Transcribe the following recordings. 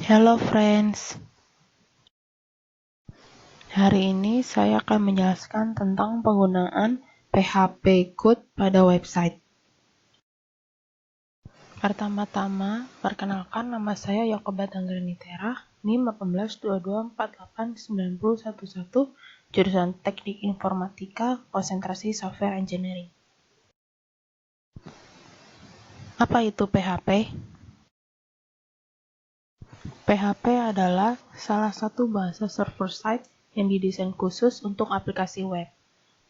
Hello friends, hari ini saya akan menjelaskan tentang penggunaan PHP Code pada website. Pertama-tama, perkenalkan nama saya Yokobat Anggranitera, NIM 1822489011, jurusan Teknik Informatika, konsentrasi Software Engineering. Apa itu PHP? PHP adalah salah satu bahasa server-side yang didesain khusus untuk aplikasi web.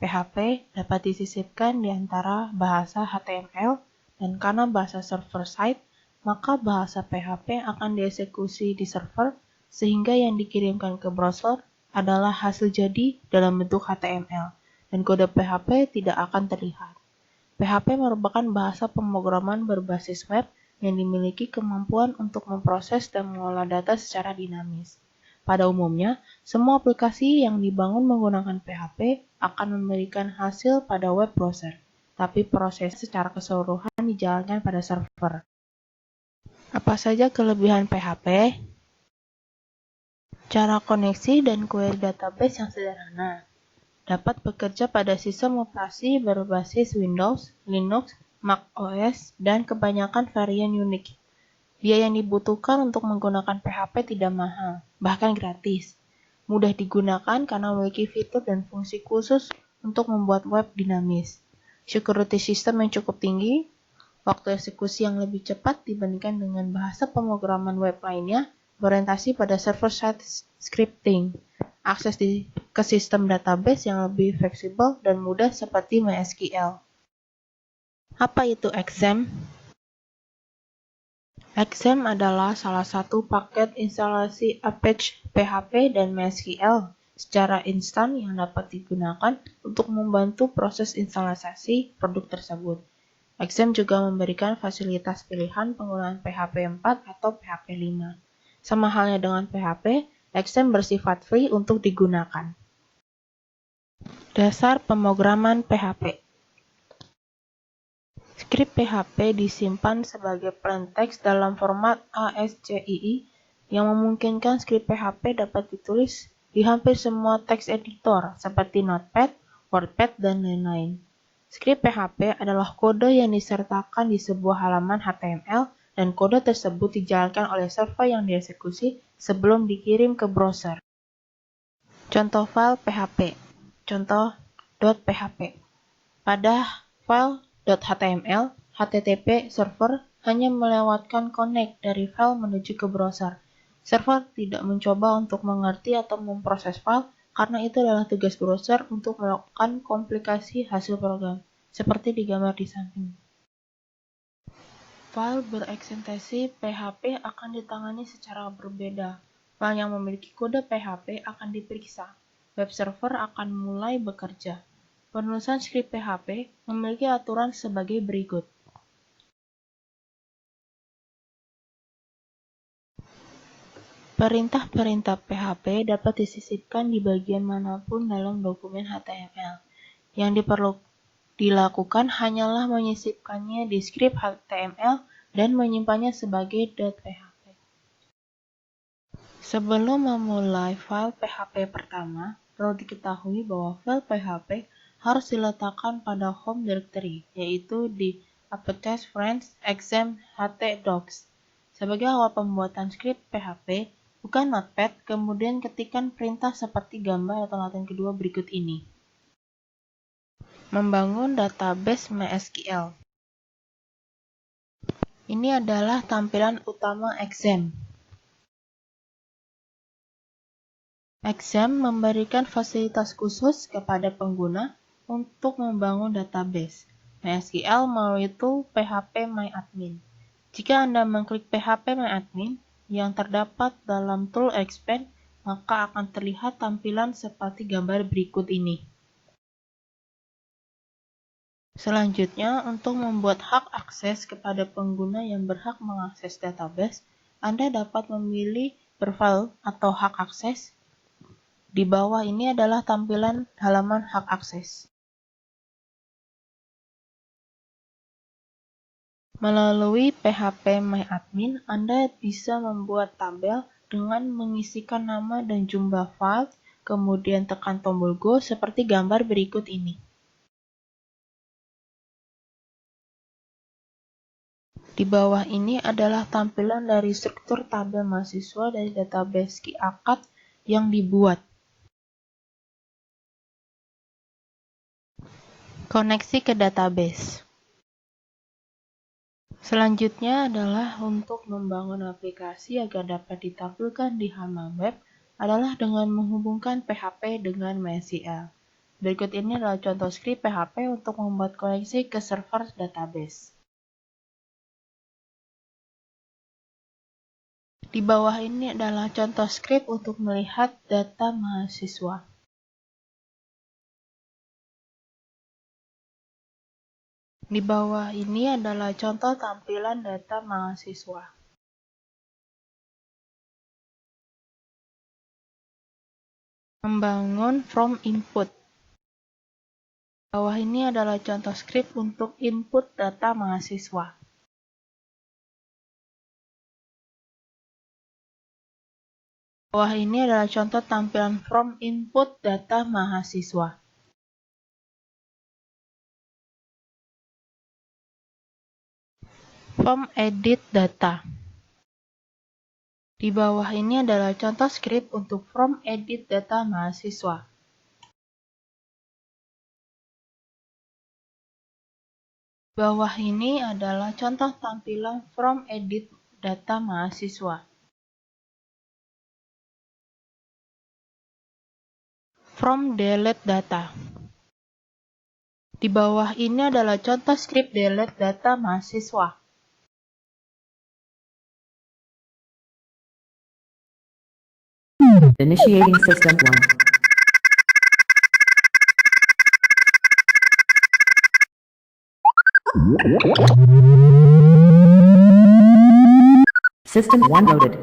PHP dapat disisipkan di antara bahasa HTML, dan karena bahasa server-side, maka bahasa PHP akan dieksekusi di server, sehingga yang dikirimkan ke browser adalah hasil jadi dalam bentuk HTML, dan kode PHP tidak akan terlihat. PHP merupakan bahasa pemrograman berbasis web yang dimiliki kemampuan untuk memproses dan mengolah data secara dinamis. Pada umumnya, semua aplikasi yang dibangun menggunakan PHP akan memberikan hasil pada web browser, tapi proses secara keseluruhan dijalankan pada server. Apa saja kelebihan PHP? Cara koneksi dan query database yang sederhana. Dapat bekerja pada sistem operasi berbasis Windows, Linux, Mac OS, dan kebanyakan varian Unix. Biaya yang dibutuhkan untuk menggunakan PHP tidak mahal, bahkan gratis. Mudah digunakan karena memiliki fitur dan fungsi khusus untuk membuat web dinamis. Security system yang cukup tinggi, waktu eksekusi yang lebih cepat dibandingkan dengan bahasa pemrograman web lainnya, berorientasi pada server-side scripting. Akses ke sistem database yang lebih fleksibel dan mudah seperti MySQL. Apa itu XAMPP? XAMPP adalah salah satu paket instalasi Apache PHP dan MySQL secara instan yang dapat digunakan untuk membantu proses instalasi produk tersebut. XAMPP juga memberikan fasilitas pilihan penggunaan PHP 4 atau PHP 5. Sama halnya dengan PHP, XAMPP bersifat free untuk digunakan. Dasar pemrograman PHP. Skrip PHP disimpan sebagai plain text dalam format ASCII yang memungkinkan skrip PHP dapat ditulis di hampir semua text editor seperti Notepad, WordPad, dan lain-lain. Skrip PHP adalah kode yang disertakan di sebuah halaman HTML dan kode tersebut dijalankan oleh server yang dieksekusi sebelum dikirim ke browser. Contoh file PHP. Contoh .php. Pada file .html, HTTP server hanya melewatkan connect dari file menuju ke browser. Server tidak mencoba untuk mengerti atau memproses file karena itu adalah tugas browser untuk melakukan komplikasi hasil program, seperti digambar di samping. File bereksentasi PHP akan ditangani secara berbeda. File yang memiliki kode PHP akan diperiksa. Web server akan mulai bekerja. Penulisan skrip PHP memiliki aturan sebagai berikut. Perintah-perintah PHP dapat disisipkan di bagian manapun dalam dokumen HTML. Yang dilakukan hanyalah menyisipkannya di skrip HTML dan menyimpannya sebagai .php. Sebelum memulai file PHP pertama, perlu diketahui bahwa file PHP harus diletakkan pada home directory, yaitu di Apache Friends XAMPP HT Docs. Sebagai awal pembuatan skrip PHP, buka Notepad, kemudian ketikkan perintah seperti gambar atau latihan kedua berikut ini. Membangun database MySQL. Ini adalah tampilan utama XAMPP. XAMPP memberikan fasilitas khusus kepada pengguna untuk membangun database MySQL melalui tool phpMyAdmin. Jika Anda mengklik phpMyAdmin yang terdapat dalam tool expand, maka akan terlihat tampilan seperti gambar berikut ini. Selanjutnya, untuk membuat hak akses kepada pengguna yang berhak mengakses database, Anda dapat memilih berfile atau hak akses. Di bawah ini adalah tampilan halaman hak akses. Melalui php-myadmin, Anda bisa membuat tabel dengan mengisikan nama dan jumlah file, kemudian tekan tombol Go seperti gambar berikut ini. Di bawah ini adalah tampilan dari struktur tabel mahasiswa dari database KiAKAD yang dibuat. Koneksi ke database. Selanjutnya adalah untuk membangun aplikasi agar dapat ditampilkan di halaman web adalah dengan menghubungkan PHP dengan MySQL. Berikut ini adalah contoh skrip PHP untuk membuat koneksi ke server database. Di bawah ini adalah contoh skrip untuk melihat data mahasiswa. Di bawah ini adalah contoh tampilan data mahasiswa. Membangun from input. Di bawah ini adalah contoh skrip untuk input data mahasiswa. Di bawah ini adalah contoh tampilan from input data mahasiswa. From edit data. Di bawah ini adalah contoh skrip untuk from edit data mahasiswa. Di bawah ini adalah contoh tampilan from edit data mahasiswa. From delete data. Di bawah ini adalah contoh skrip delete data mahasiswa. Initiating system 1. System 1 loaded.